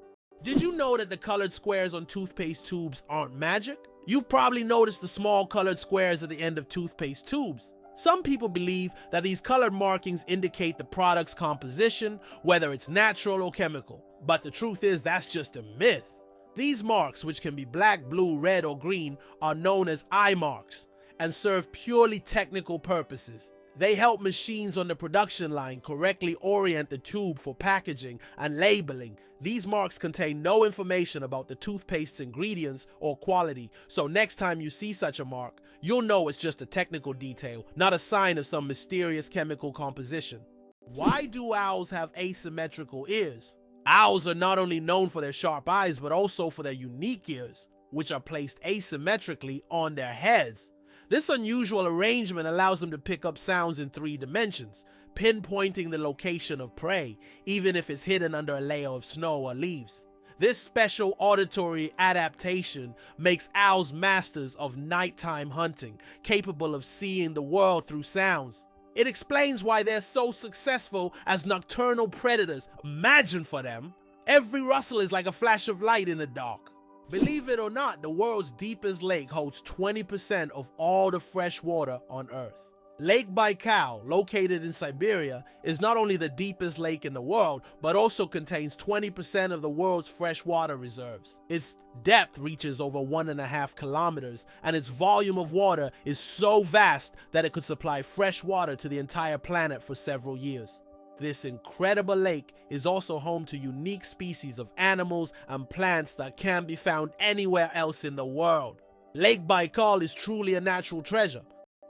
[SPEAKER 1] Did you know that the colored squares on toothpaste tubes aren't magic? You've probably noticed the small colored squares at the end of toothpaste tubes. Some people believe that these colored markings indicate the product's composition, whether it's natural or chemical. But the truth is that's just a myth. These marks, which can be black, blue, red, or green, are known as eye marks and serve purely technical purposes. They help machines on the production line correctly orient the tube for packaging and labeling. These marks contain no information about the toothpaste's ingredients or quality, so next time you see such a mark, you'll know it's just a technical detail, not a sign of some mysterious chemical composition. Why do owls have asymmetrical ears? Owls are not only known for their sharp eyes, but also for their unique ears, which are placed asymmetrically on their heads. This unusual arrangement allows them to pick up sounds in 3 dimensions, pinpointing the location of prey, even if it's hidden under a layer of snow or leaves. This special auditory adaptation makes owls masters of nighttime hunting, capable of seeing the world through sounds. It explains why they're so successful as nocturnal predators. Imagine for them, every rustle is like a flash of light in the dark. Believe it or not, the world's deepest lake holds 20% of all the fresh water on Earth. Lake Baikal, located in Siberia, is not only the deepest lake in the world, but also contains 20% of the world's freshwater reserves. Its depth reaches over 1.5 kilometers, and its volume of water is so vast that it could supply fresh water to the entire planet for several years. This incredible lake is also home to unique species of animals and plants that can't be found anywhere else in the world. Lake Baikal is truly a natural treasure.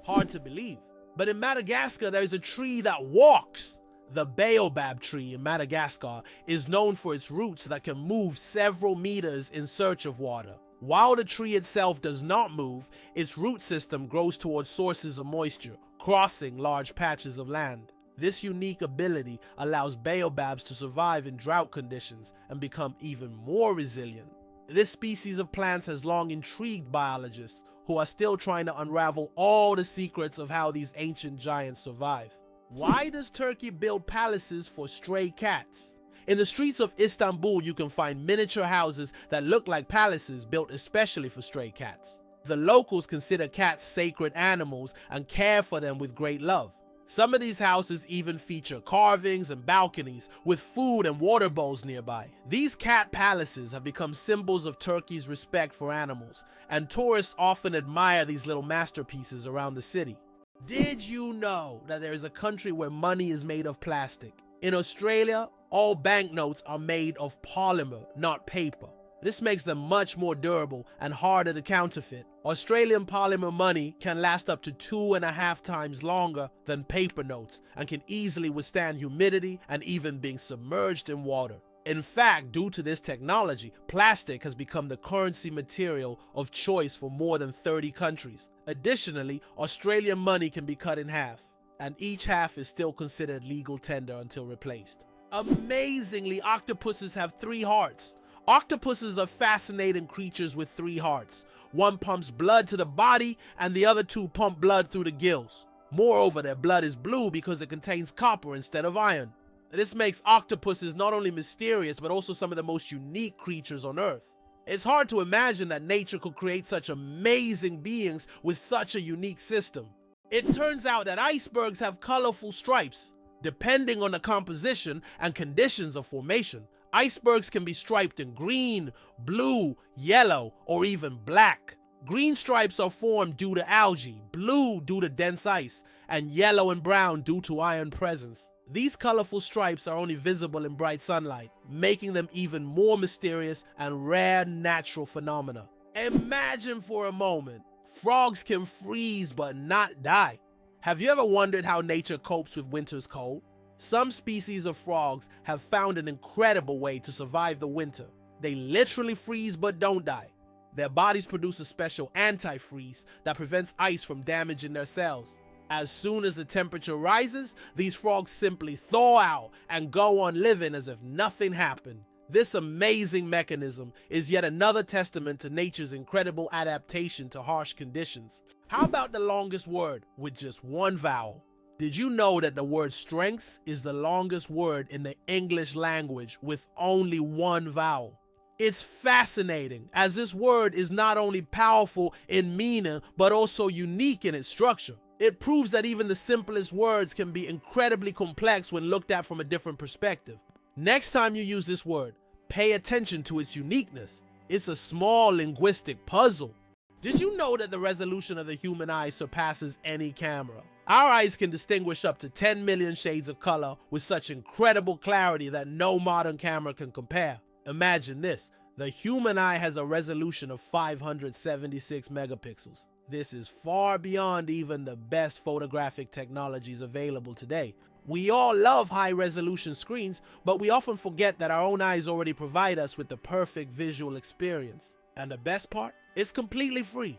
[SPEAKER 1] Hard to believe. But in Madagascar, there is a tree that walks. The baobab tree in Madagascar is known for its roots that can move several meters in search of water. While the tree itself does not move, its root system grows towards sources of moisture, crossing large patches of land. This unique ability allows baobabs to survive in drought conditions and become even more resilient. This species of plants has long intrigued biologists, who are still trying to unravel all the secrets of how these ancient giants survive. Why does Turkey build palaces for stray cats? In the streets of Istanbul, you can find miniature houses that look like palaces built especially for stray cats. The locals consider cats sacred animals and care for them with great love. Some of these houses even feature carvings and balconies with food and water bowls nearby. These cat palaces have become symbols of Turkey's respect for animals, and tourists often admire these little masterpieces around the city. Did you know that there is a country where money is made of plastic? In Australia, all banknotes are made of polymer, not paper. This makes them much more durable and harder to counterfeit. Australian polymer money can last up to 2.5 times longer than paper notes and can easily withstand humidity and even being submerged in water. In fact, due to this technology, plastic has become the currency material of choice for more than 30 countries. Additionally, Australian money can be cut in half, and each half is still considered legal tender until replaced. Amazingly, octopuses have 3 hearts. Octopuses are fascinating creatures with 3 hearts. One pumps blood to the body and the other 2 pump blood through the gills. Moreover, their blood is blue because it contains copper instead of iron. This makes octopuses not only mysterious but also some of the most unique creatures on Earth. It's hard to imagine that nature could create such amazing beings with such a unique system. It turns out that icebergs have colorful stripes. Depending on the composition and conditions of formation, icebergs can be striped in green, blue, yellow, or even black. Green stripes are formed due to algae, blue due to dense ice, and yellow and brown due to iron presence. These colorful stripes are only visible in bright sunlight, making them even more mysterious and rare natural phenomena. Imagine for a moment, frogs can freeze but not die. Have you ever wondered how nature copes with winter's cold? Some species of frogs have found an incredible way to survive the winter. They literally freeze but don't die. Their bodies produce a special antifreeze that prevents ice from damaging their cells. As soon as the temperature rises, these frogs simply thaw out and go on living as if nothing happened. This amazing mechanism is yet another testament to nature's incredible adaptation to harsh conditions. How about the longest word with just 1 vowel? Did you know that the word strength is the longest word in the English language with only 1 vowel? It's fascinating, as this word is not only powerful in meaning, but also unique in its structure. It proves that even the simplest words can be incredibly complex when looked at from a different perspective. Next time you use this word, pay attention to its uniqueness. It's a small linguistic puzzle. Did you know that the resolution of the human eye surpasses any camera? Our eyes can distinguish up to 10 million shades of color with such incredible clarity that no modern camera can compare. Imagine this, the human eye has a resolution of 576 megapixels. This is far beyond even the best photographic technologies available today. We all love high-resolution screens, but we often forget that our own eyes already provide us with the perfect visual experience. And the best part? It's completely free.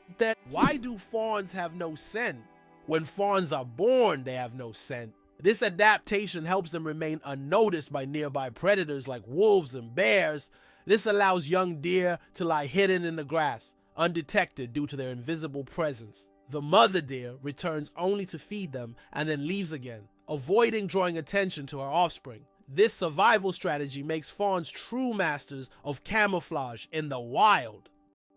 [SPEAKER 1] Why do fawns have no scent? When fawns are born, they have no scent. This adaptation helps them remain unnoticed by nearby predators like wolves and bears. This allows young deer to lie hidden in the grass, undetected due to their invisible presence. The mother deer returns only to feed them and then leaves again, avoiding drawing attention to her offspring. This survival strategy makes fawns true masters of camouflage in the wild.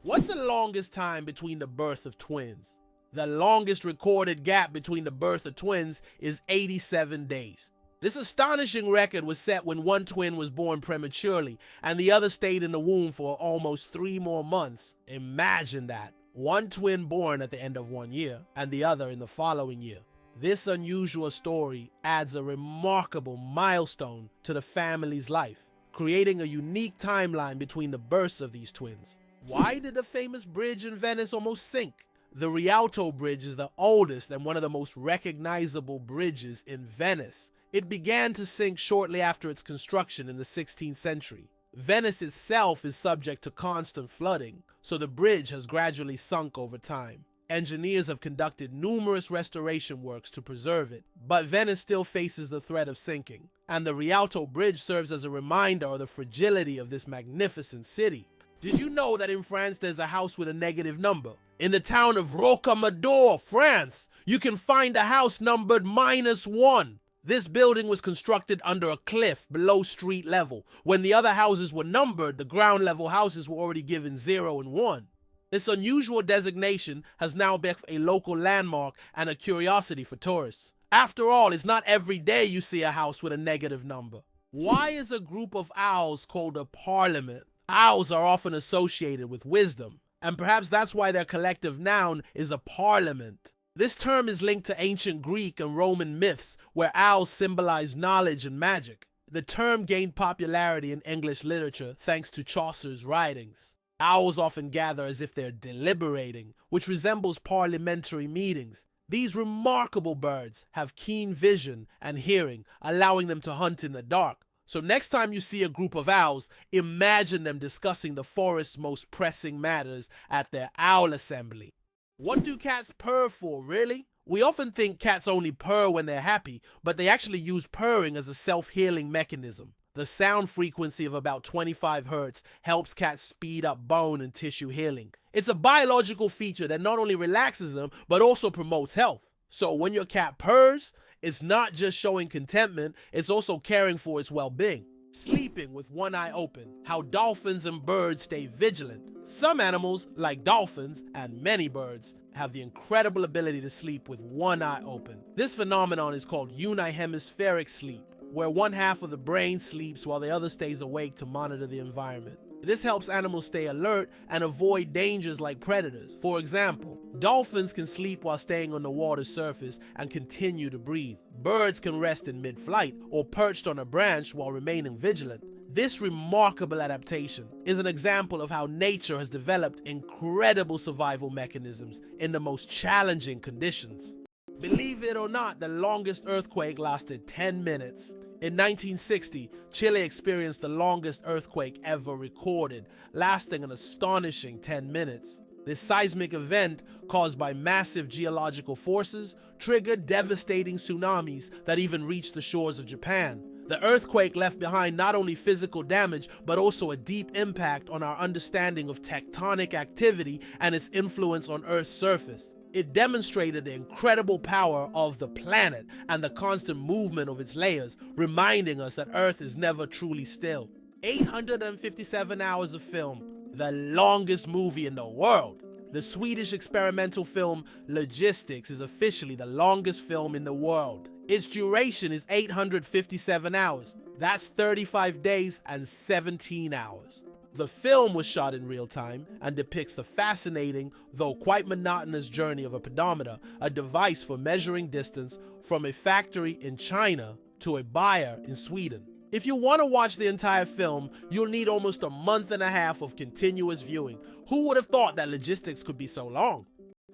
[SPEAKER 1] What's the longest time between the birth of twins? The longest recorded gap between the birth of twins is 87 days. This astonishing record was set when one twin was born prematurely and the other stayed in the womb for almost 3 more months. Imagine that. One twin born at the end of 1 year and the other in the following year. This unusual story adds a remarkable milestone to the family's life, creating a unique timeline between the births of these twins. Why did the famous bridge in Venice almost sink? The Rialto Bridge is the oldest and one of the most recognizable bridges in Venice. It began to sink shortly after its construction in the 16th century. Venice itself is subject to constant flooding, so the bridge has gradually sunk over time. Engineers have conducted numerous restoration works to preserve it, but Venice still faces the threat of sinking, and the Rialto Bridge serves as a reminder of the fragility of this magnificent city. Did you know that in France there's a house with a negative number? In the town of Rocamadour, France, you can find a house numbered -1. This building was constructed under a cliff below street level. When the other houses were numbered, the ground level houses were already given 0 and 1. This unusual designation has now become a local landmark and a curiosity for tourists. After all, it's not every day you see a house with a negative number. Why is a group of owls called a parliament? Owls are often associated with wisdom, and perhaps that's why their collective noun is a parliament. This term is linked to ancient Greek and Roman myths where owls symbolize knowledge and magic. The term gained popularity in English literature thanks to Chaucer's writings. Owls often gather as if they're deliberating, which resembles parliamentary meetings. These remarkable birds have keen vision and hearing, allowing them to hunt in the dark. So next time you see a group of owls, imagine them discussing the forest's most pressing matters at their owl assembly. What do cats purr for, really? We often think cats only purr when they're happy, but they actually use purring as a self-healing mechanism. The sound frequency of about 25 Hz helps cats speed up bone and tissue healing. It's a biological feature that not only relaxes them, but also promotes health. So when your cat purrs, it's not just showing contentment, it's also caring for its well-being. Sleeping with one eye open, how dolphins and birds stay vigilant. Some animals, like dolphins and many birds, have the incredible ability to sleep with one eye open. This phenomenon is called unihemispheric sleep, where one half of the brain sleeps while the other stays awake to monitor the environment. This helps animals stay alert and avoid dangers like predators. For example, dolphins can sleep while staying on the water's surface and continue to breathe. Birds can rest in mid-flight or perched on a branch while remaining vigilant. This remarkable adaptation is an example of how nature has developed incredible survival mechanisms in the most challenging conditions. Believe it or not, the longest earthquake lasted 10 minutes. In 1960, Chile experienced the longest earthquake ever recorded, lasting an astonishing 10 minutes. This seismic event, caused by massive geological forces, triggered devastating tsunamis that even reached the shores of Japan. The earthquake left behind not only physical damage, but also a deep impact on our understanding of tectonic activity and its influence on Earth's surface. It demonstrated the incredible power of the planet and the constant movement of its layers, reminding us that Earth is never truly still. 857 hours of film, the longest movie in the world. The Swedish experimental film Logistics is officially the longest film in the world. Its duration is 857 hours. That's 35 days and 17 hours. The film was shot in real time and depicts the fascinating, though quite monotonous journey of a pedometer, a device for measuring distance from a factory in China to a buyer in Sweden. If you want to watch the entire film, you'll need almost a month and a half of continuous viewing. Who would have thought that Logistics could be so long?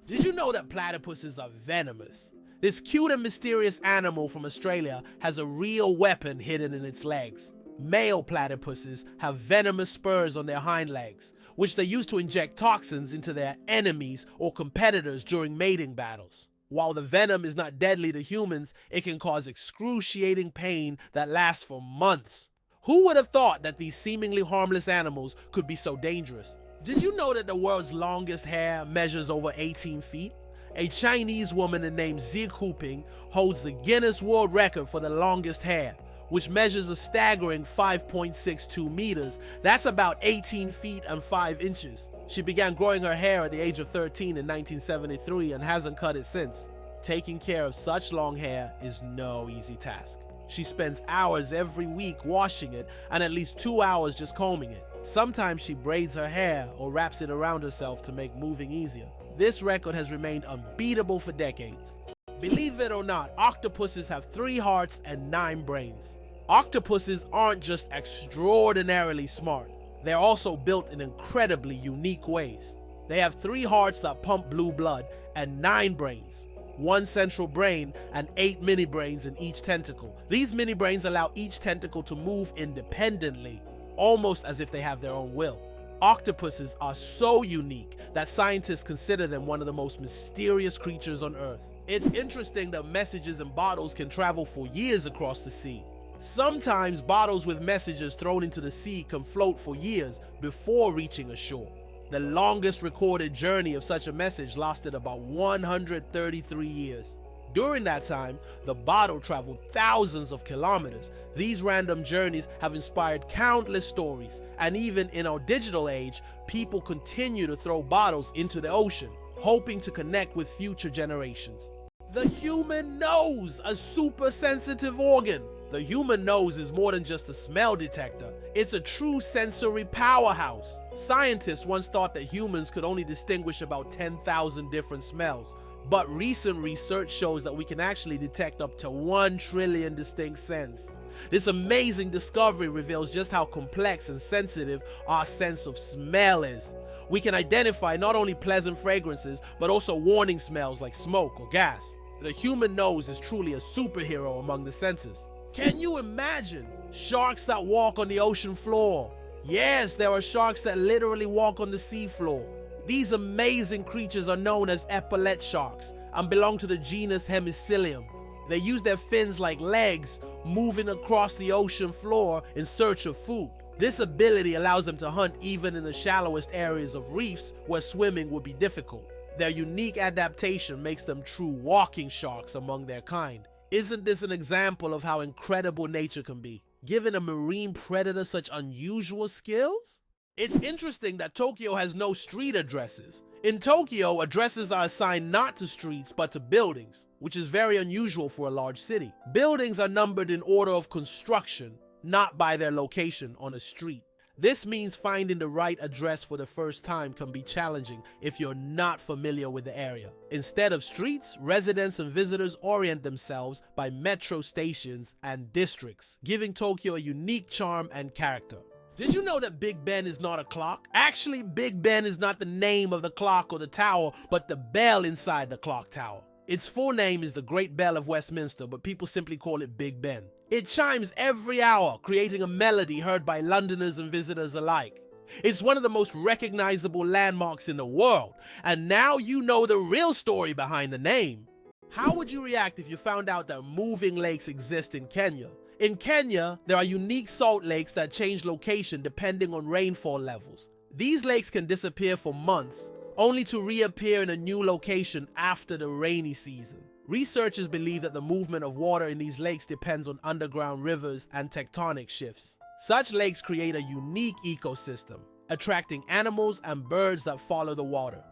[SPEAKER 1] Did you know that platypuses are venomous? This cute and mysterious animal from Australia has a real weapon hidden in its legs. Male platypuses have venomous spurs on their hind legs, which they use to inject toxins into their enemies or competitors during mating battles. While the venom is not deadly to humans, it can cause excruciating pain that lasts for months. Who would have thought that these seemingly harmless animals could be so dangerous? Did you know that the world's longest hair measures over 18 feet? A Chinese woman named Xi Jinping holds the Guinness World Record for the longest hair, which measures a staggering 5.62 meters. That's about 18 feet and 5 inches. She began growing her hair at the age of 13 in 1973 and hasn't cut it since. Taking care of such long hair is no easy task. She spends hours every week washing it and at least 2 hours just combing it. Sometimes she braids her hair or wraps it around herself to make moving easier. This record has remained unbeatable for decades. Believe it or not, octopuses have 3 hearts and 9 brains. Octopuses aren't just extraordinarily smart, they're also built in incredibly unique ways. They have 3 hearts that pump blue blood and 9 brains, 1 central brain and 8 mini brains in each tentacle. These mini brains allow each tentacle to move independently, almost as if they have their own will. Octopuses are so unique that scientists consider them one of the most mysterious creatures on Earth. It's interesting that messages in bottles can travel for years across the sea. Sometimes bottles with messages thrown into the sea can float for years before reaching a shore. The longest recorded journey of such a message lasted about 133 years. During that time, the bottle traveled thousands of kilometers. These random journeys have inspired countless stories, and even in our digital age, people continue to throw bottles into the ocean, hoping to connect with future generations. The human nose, a super sensitive organ. The human nose is more than just a smell detector. It's a true sensory powerhouse. Scientists once thought that humans could only distinguish about 10,000 different smells. But recent research shows that we can actually detect up to 1 trillion distinct scents. This amazing discovery reveals just how complex and sensitive our sense of smell is. We can identify not only pleasant fragrances, but also warning smells like smoke or gas. The human nose is truly a superhero among the senses. Can you imagine sharks that walk on the ocean floor? Yes, there are sharks that literally walk on the seafloor. These amazing creatures are known as epaulette sharks and belong to the genus Hemicillium. They use their fins like legs, moving across the ocean floor in search of food. This ability allows them to hunt even in the shallowest areas of reefs where swimming would be difficult. Their unique adaptation makes them true walking sharks among their kind. Isn't this an example of how incredible nature can be, giving a marine predator such unusual skills? It's interesting that Tokyo has no street addresses. In Tokyo, addresses are assigned not to streets but to buildings, which is very unusual for a large city. Buildings are numbered in order of construction, not by their location on a street. This means finding the right address for the first time can be challenging if you're not familiar with the area. Instead of streets, residents and visitors orient themselves by metro stations and districts, giving Tokyo a unique charm and character. Did you know that Big Ben is not a clock? Actually, Big Ben is not the name of the clock or the tower, but the bell inside the clock tower. Its full name is the Great Bell of Westminster, but people simply call it Big Ben. It chimes every hour, creating a melody heard by Londoners and visitors alike. It's one of the most recognizable landmarks in the world, and now you know the real story behind the name. How would you react if you found out that moving lakes exist in Kenya? In Kenya, there are unique salt lakes that change location depending on rainfall levels. These lakes can disappear for months, only to reappear in a new location after the rainy season. Researchers believe that the movement of water in these lakes depends on underground rivers and tectonic shifts. Such lakes create a unique ecosystem, attracting animals and birds that follow the water.